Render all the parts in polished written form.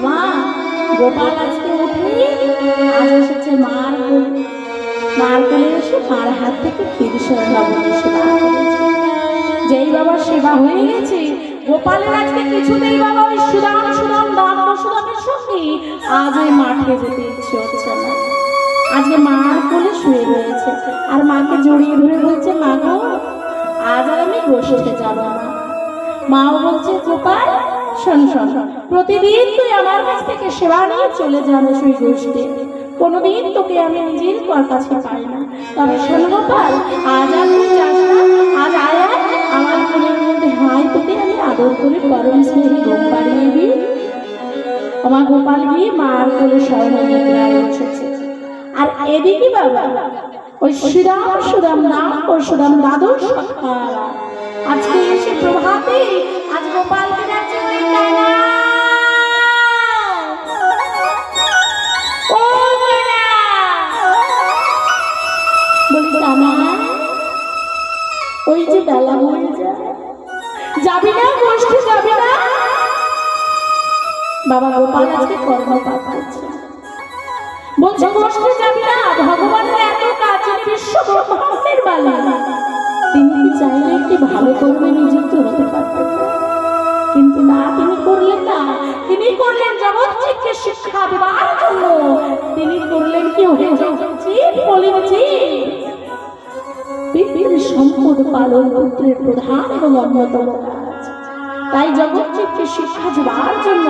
মা গোপাল আজকে উঠে আজ এসেছে মার কোলে। মার কোলে এসে মার হাত থেকে ক্ষীরসর লবণের সেবা করেছে। যেই বাবার সেবা হয়ে গেছে, গোপালের আজকে কিছুতেই বাবা ওই সুদাম সুদাম দাম সুদামের সঙ্গে আজ ওই মাঠে যেতে ইচ্ছে হচ্ছে না। আজকে মার কোলে শুয়ে রয়েছে আর মাকে জড়িয়ে ধরে বলছে, মা গো আজ আর আমি গোষ্ঠে যাব না। মাও বলছে, গোপাল শোন শোন, প্রতিদিন তুই আমার কাছ থেকে সেবা নিয়ে চলে যাবে সেই গোষ্ঠে, কোনোদিন তোকে আমি নিজের কাছে পাই না। তবে শোন গোপাল, আজ আর তুই যাস না, আজ আয় আমার কোলের মধ্যে হাই, তোকে আমি আদর করে গরম স্নেহে ঘুম পাড়িয়ে দিই। আমার গোপাল গিয়ে মার কোলে স্বর্ণমুদ্রায় বসেছে। আর এদিকে বাবা ওই সুদাম সুদাম নাম ও সুদাম দাদুর সখারা আজকে এসে প্রভাতে আজ গোপালকে ডাকছে, ওই কানা ও কানা, বলি কানা ওই যে বেলা হয়ে যায়, যাবি না গোষ্ঠী, যাবি না? বাবা গোপাল আজকে কর্মপাত করছে, বলছে গোষ্ঠী যাবি না, ভগবানের এত কাজ, বিশ্ব ব্রহ্মাণ্ডের মালিক, তিনি কি চাইলে একটি ভালো কর্মে নিযুক্ত হতে পারতেন, কিন্তু না, তিনি করলেন না। তিনি করলেন জগৎকে শিক্ষা দেওয়ার জন্য। তিনি করলেন কি, পৃথিবীর সম্পদ পালন পুত্রের প্রধান এবং অন্যতম কাজ। তাই জগৎকে শিক্ষা দেওয়ার জন্য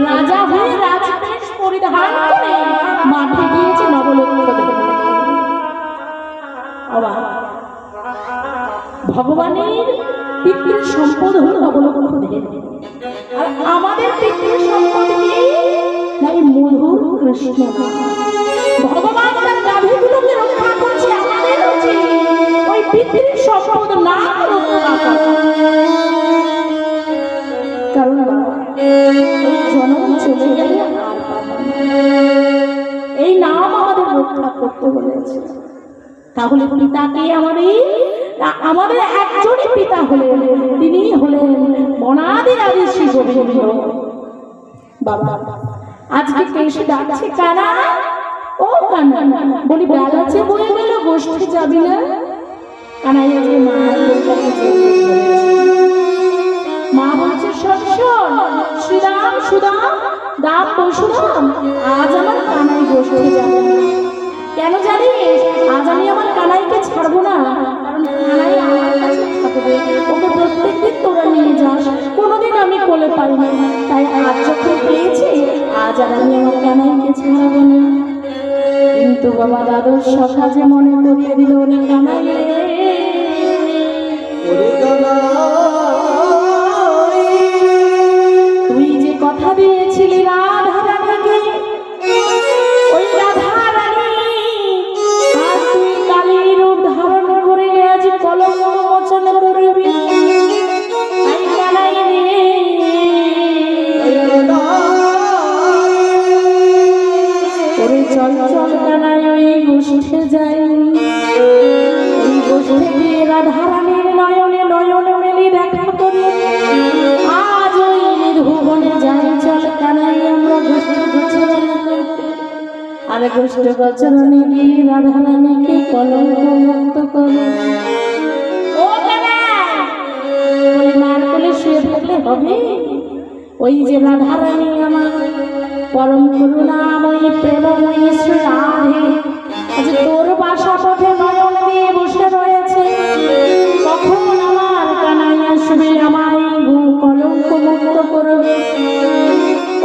রাজা হয়ে রাজবেশ পরিধান করে মাঠে গিয়েছে নবলক্ষ দেবে। ভগবানের পিতৃ সম্পদ হল নবলক্ষ দেবে, আর আমাদের পিতৃ সম্পদ কি? মধুর কৃষ্ণ। ভগবান তার গাভীগুলোকে রক্ষা করছে, আমাদের উচিত ওই পিতৃ সম্পদ না রক্ষা করা। কারণ জনম চলে গেলে আর পাবো না, এই নাম আমাদের রক্ষা করতে বলেছে। তাহলে পিতাকে আমাদের একজনই পিতা হলেন, তিনি হলেন অনাদি আদি শ্রী গোবিন্দ। বাবা আজকে কেসে ডাকছে, কানা ও কানা, বলি বেলাচ্ছে বলে গেল গোষ্ঠী যাবি না? কানাই আজকে মা বলছে, শোন শোন শ্রীরাম সুদাম দাম পরশুরাম, আজ আমার কানাই গোষ্ঠী যাবে না। কেন জানিস? আজ আমি আমার কানাইকে ছাড়বো না, কারণ কানাই আমার কাছে থাকবে, ওকে প্রত্যেকদিন তোরা নিয়ে যাস, কোনোদিন আমি কোলে পাই না। তাই আজ যখন পেয়েছি, আজ আর আমি আমার কানাইকে ছাড়বো না। কিন্তু বাবা দাদুর সখা যে মনে করিয়ে দিল, ওরে কানাই তুই যে কথা দিয়েছিলি রাধা রানীকে, ওই রাধা রানী আজ তুই কালীর রূপ ধারণ করে আজ কলঙ্ক মোচন করবি। তাই কানাই রে, ওরে চল চল কানাই ওই গোষ্ঠে যাই, ওই গোষ্ঠে গিয়ে রাধা রানীর নয়নে নয়ন মেলি দেখা করি। আজ ওই নিধুবনে যাই, চল কানাই আমরা গোষ্ঠী গোচরণ করতে, আর গোষ্ঠী গোচরণে গিয়ে রাধা রানীকে কলঙ্ক মুক্ত করি। ও কানাই বলে মার কোলে শুয়ে থাকলে হবে? ওই যে রাধা রানী আমার পরম করুণাময়ী প্রেমময়ী শ্রী রাধে আজ তোর বাসা পথে নয়ন দিয়ে বসে রয়েছে, কখন আমার কানাই আসবে, আমার কলঙ্ক মুক্ত করবে।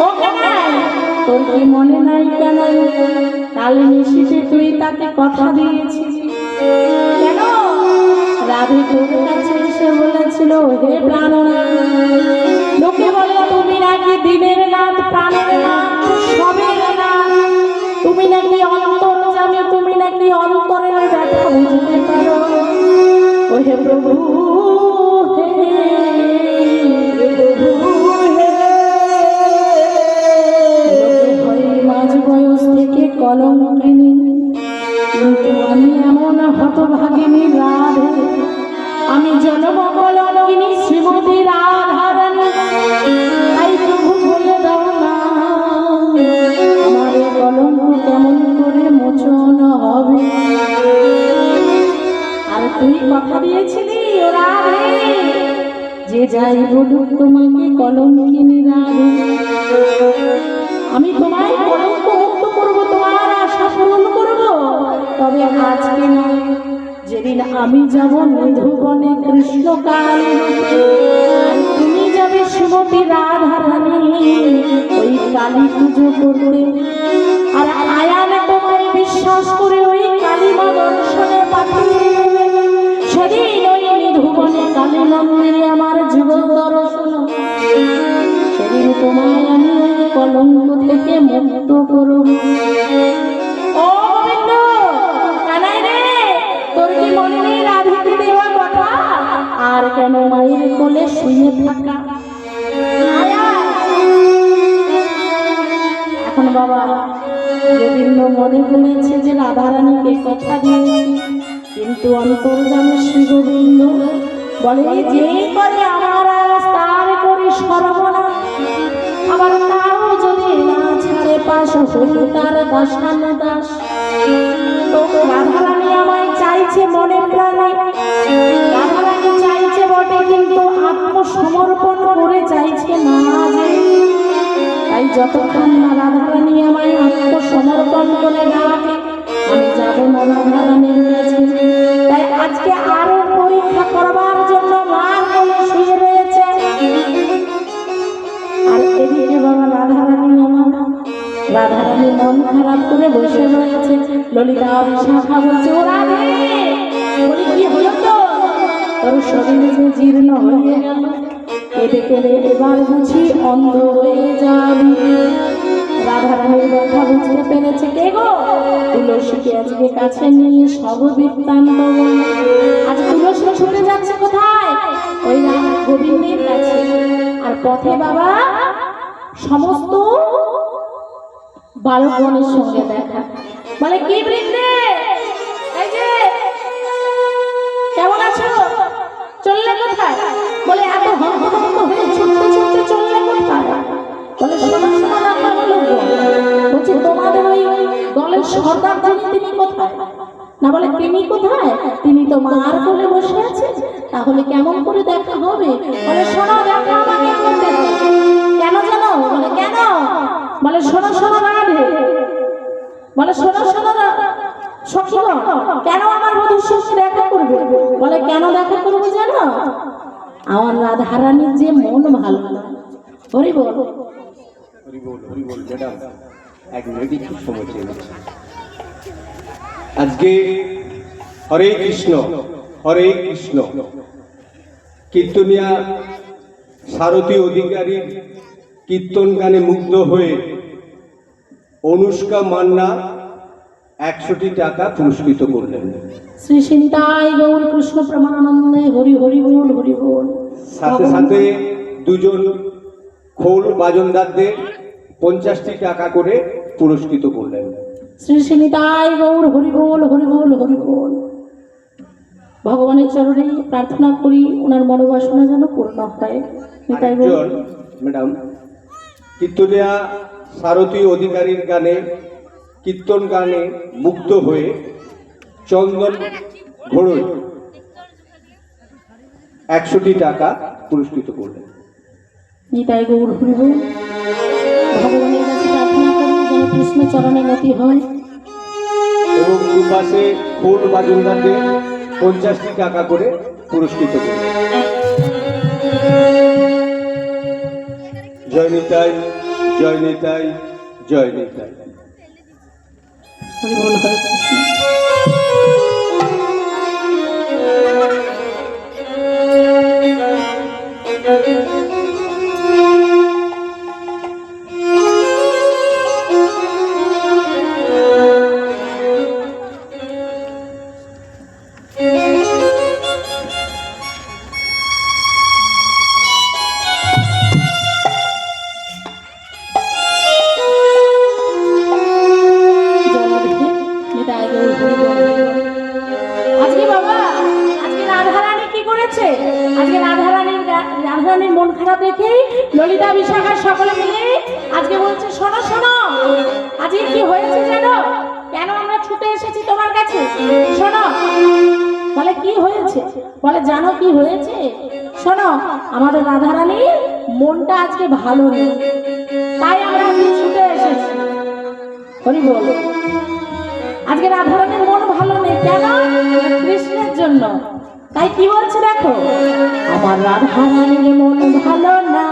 ও কানাই তোর কি মনে নাই কানাই, কাল নিশিতে তুই তাকে কথা দিয়েছিস? কেন? রাধে তোর কাছে এসে বলেছিল, হে প্রাণনাথ, লোকে বলে তুমি নাকি দিনের নাথ, প্রাণের নাথ, সবের নাথ, তুমি নাকি অন্তর্যামী, তুমি নাকি অন্তরের ব্যথা বুঝতে পারো। ও হে প্রভু, মাঝ বয়স থেকে কলঙ্কিনী, কিন্তু আমি এমন হতভাগিনী রাধে, আমি জন্ম কলঙ্কিনী শ্রীমতী রাধা রানী। তাই প্রভু বলে দাও না কথা দিয়েছিলি ওরা যে যাই বলুক তোমাকে কলঙ্কিনী রাধে, আমি তোমায় কলঙ্ক মুক্ত করবো, তোমার আশা পূরণ করবো। তবে আজকে নয়, যেদিন আমি যাব মধুবনে কৃষ্ণকালী, তুমি যাবে শ্রীমতী রাধারানী ওই কালী পুজো করতে। আর আয়ানে তোমায় বিশ্বাস করে ওই কালী মা দর্শনে পাঠিয়ে দেবে। সেদিন ওই মধুবনে কালী মন্দিরে আমার যুগল দর্শন, সেদিন তোমায় আমি ওই কলঙ্ক থেকে মুক্ত করব। ও গোবিন্দ কানাই রে, তোর কি মনে নেই রাধিকে দেওয়া কথা? আর কেন মায়ের কোলে শুয়ে থাকা? এখন বাবা গোবিন্দ মনে করেছে যে রাধারানীকে কথা দিয়েছি, কিন্তু অন্তর জানে শ্রী গোবিন্দ বলে যে করে আমার তার করে সর্বনাশ, আবার তাও যদি না ছাড়ে পাশ হল তার দাসান দাস। তো রাধারানী আমায় চাইছে মনে প্রাণে, রাধারানী চাইছে বটে, কিন্তু আত্মসমর্পণ করে চাইছে না যে। তাই যতক্ষণ না রাধারানী আমায় আত্মসমর্পণ করে ডাকে, আমি যাব না রাধারানীর কাছে। তাই আজকে আরো পরীক্ষা করবার জন্য মার কোলে শুয়ে রয়েছে। আর এদিকে বাবা রাধারানী মন খারাপ করে বসে রয়েছে। ললিতা বিশাখা বলছে ও রাধে, বলি কি হলো তো? তোর শরীর যে জীর্ণ হয়ে গেল, কেঁদে কেঁদে এবার বুঝি অন্ধ হয়ে যাবি। রাধারানীর কথা বুঝতে পেরেছে কে গো? তুলসীকে আজকে কাছে নিয়ে সব বৃত্তান্ত বলে। আজ তুলসী ছুটে যাচ্ছে কোথায়? ওই গোবিন্দের কাছে। আর পথে বাবা সমস্ত বালকগণের সঙ্গে দেখা। বলে কি বৃন্দে, এই যে কেমন আছো? চললে কোথায়? বলে এত হন্তদন্ত হয়ে ছুটতে ছুটতে চললে কোথায়? বলে শোনো শোনো রাখা হলো, বলছে তোমাদের ওই দলের সর্দার যিনি তিনি কোথায়? না বলে তিনি কোথায়? তিনি তো মার কোলে বসে আছে। তাহলে কেমন করে দেখা হবে? বলে শোনো দেখো আমাকে কেমন দেখো। কেন জানো? বলে কেন? বলে শোনো শোনো রাধে, বলে শোনো শোনো সখীগণ, কেন আমার বধূর সঙ্গে দেখা করবে? বলে কেন দেখা করবো জানো? আমার রাধারানীর যে মন ভালো না। হরি বল হরি বল হরি বল। ম্যাডাম এক মিনিট একটু সময় চেয়ে নিচ্ছি। আজকে হরে কৃষ্ণ হরে কৃষ্ণ কীর্তনিয়া সারথী অধিকারীর কীর্তন গানে মুগ্ধ হয়ে অনুষ্কা মান্না 100টি টাকা পুরস্কৃত করলেন। শ্রী সিন্তাই গৌর কৃষ্ণ প্রেমানন্দে হরি হরি বল হরি বল। সাথে সাথে দুজন খোল বাজনদারদের 50টি টাকা করে পুরস্কৃত করলেন। শ্রী সিন্তাই গৌর হরি বল হরি বল হরি বল। ভগবানের চরণে প্রার্থনা করি ওনার মনোবাসনা যেন পূর্ণ হয়। একজন ম্যাডাম কীর্তনিয়া সারথী অধিকারীর গানে কীর্তন গানে মুগ্ধ হয়ে চন্দন ঘোড়ই 100টি টাকা পুরস্কৃত করলেন। নিতাই গৌর হরি বল। ভগবানের কাছে প্রার্থনা করি যেন কৃষ্ণ চরণে মতি হয়। এবং দুপাশে খোল বাজনদারদের 50টি টাকা করে পুরস্কৃত করলেন। জয় নিতাই জয় নিতাই জয় নিতাই। হরি বল হরে কৃষ্ণ। আজকে বাবা আজকে রাধারানী কি করেছে? আজকে রাধারানীর মন খারাপ দেখে ললিতা বিশাখা সকলে মিলে আজকে বলছে শোনো শোনো, আজকে কি হয়েছে জানো? কেন আমরা ছুটে এসেছি তোমার কাছে? শোনো, বলে কি হয়েছে? বলে জানো কি হয়েছে? শোনো, আমাদের রাধারানীর মনটা আজকে ভালো নেই, তাই আমরা আজকে ছুটে এসেছি। হরি বল। আজকে রাধারানীর মন ভালো নেই, কেন? কৃষ্ণের জন্য। তাই কি বলছে দেখো, আমার রাধারানীর মন ভালো না,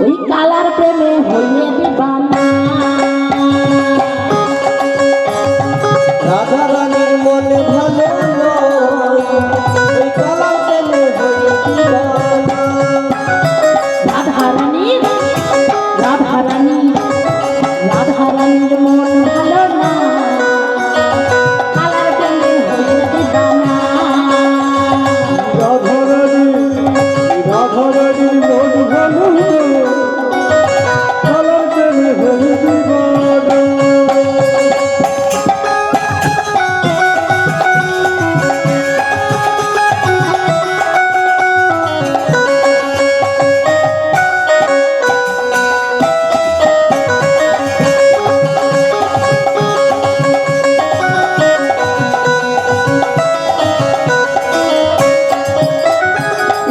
ওই কালার প্রেমে হইয়ে দিবানা। রাধা রানীর মনে ভালো নয়, ওই কালার প্রেমে হয়ে দিবানা। রাধারানীর রাধারানীর মন ভালো না, কালার প্রেমে হইয়ে দিবানা। রাধারানীর মন ভালো নয়, কালার প্রেমে হয়ে দিবানা।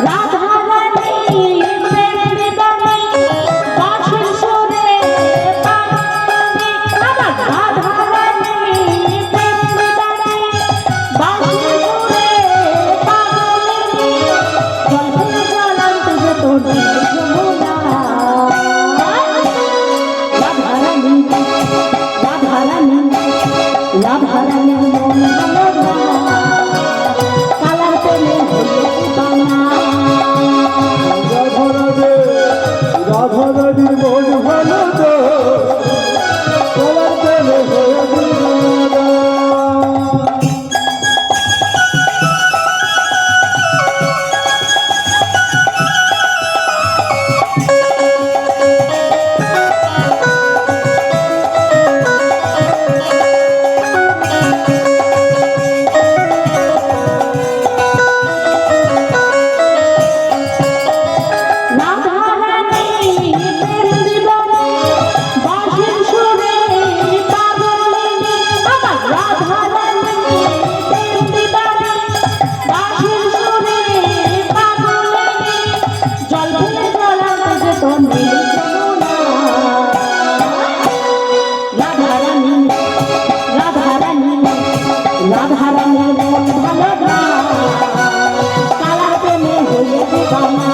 রাধারানীর মন ভালো নয়, কালার প্রেমে হয়ে দিবানা। রাধারানীর মন ভালো না, কালার প্রেমে হইয়ে দিবানা।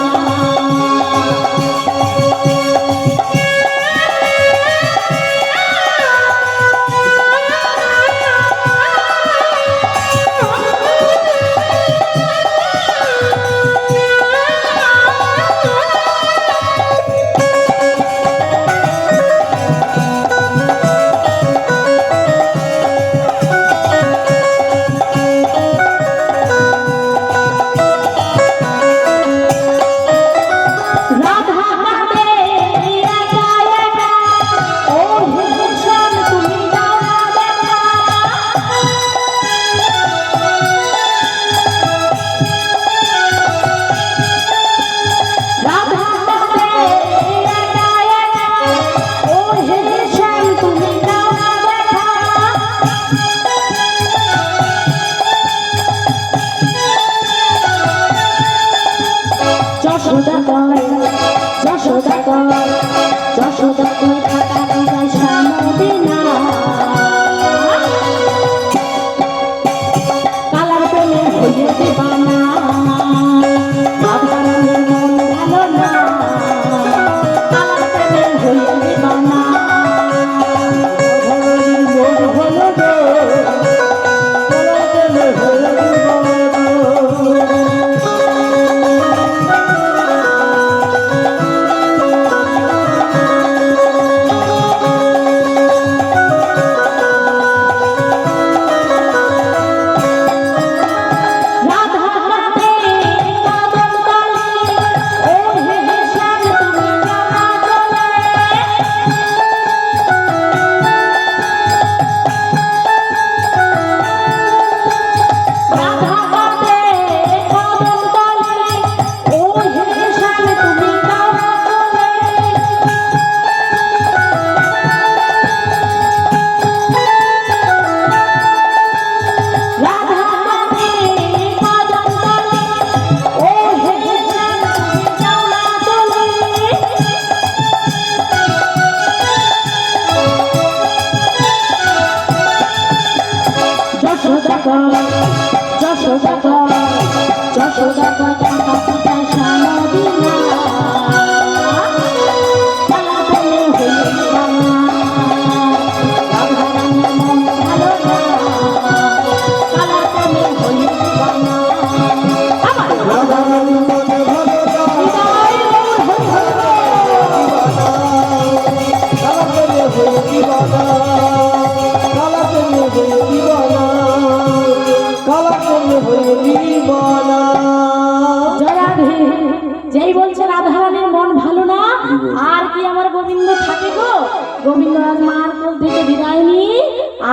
যশোদা কয় থাকা যায় সামদিনা, কালার প্রেমে হইয়ে দিবানা। রাধারানীর মন ভালো না, কালার প্রেমে হইয়ে দিবানা। রাধারানীর মন ভালো নয়, কালার প্রেমে হয়ে দিবানা। যশোদা টাকা পিতায় সামদিনা কালা প্রেমে হইল দিবানা রাধারানীর মন ভালো না কালা প্রেমে হইল দিবানা আমার রাধারানীর মনে ভালো না হৃদয় গৌর হরি হরি কালা প্রেমে হয়ে দিবানা কালা প্রেমে হয়ে দিবানা কালা প্রেমে হয়ে দিবানা জয়াধে যেই বলছে রাধারানীর মন ভালো না আর কি আমার গোবিন্দ থাকে গো গোবিন্দ আজ মার কোল থেকে বিদায় নিয়ে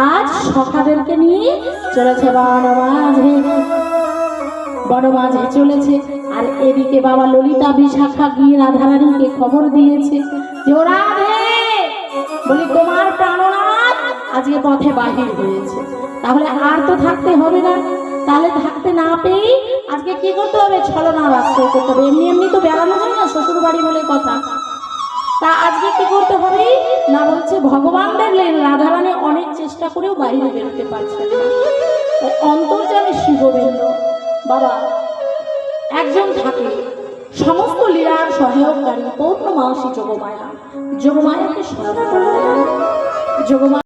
আজ সখাদেরকে নিয়ে চলেছে বনমাঝে চলেছে। আর এদিকে বাবা ললিতা বিশাখা গিয়ে রাধারানীকে খবর দিয়েছে যে ও রাধে বলি তোমার প্রাণনাথ আজকে পথে বাহির হয়েছে, তাহলে আর তো থাকতে হবে না, তাহলে থাকতে না পেয়ে আজকে কি করতে হবে ছলনার আশ্রয় করতে হবে। এমনি এমনি তো বেড়ানো যায় না, শ্বশুর বাড়ি বলে কথা। তা আজকে কি করতে হবে না বলছে ভগবান দেখলেন রাধারানী অনেক চেষ্টা করেও বাইরে বেরোতে পারছে না, তাই অন্তর্যামী শ্রী গোবিন্দ বাবা একজন থাকে সমস্ত লীলার সহায়ককারী পৌর্ণমাসী যোগমায়া, যোগমায়াকে স্মরণ করলেন। যোগমায়া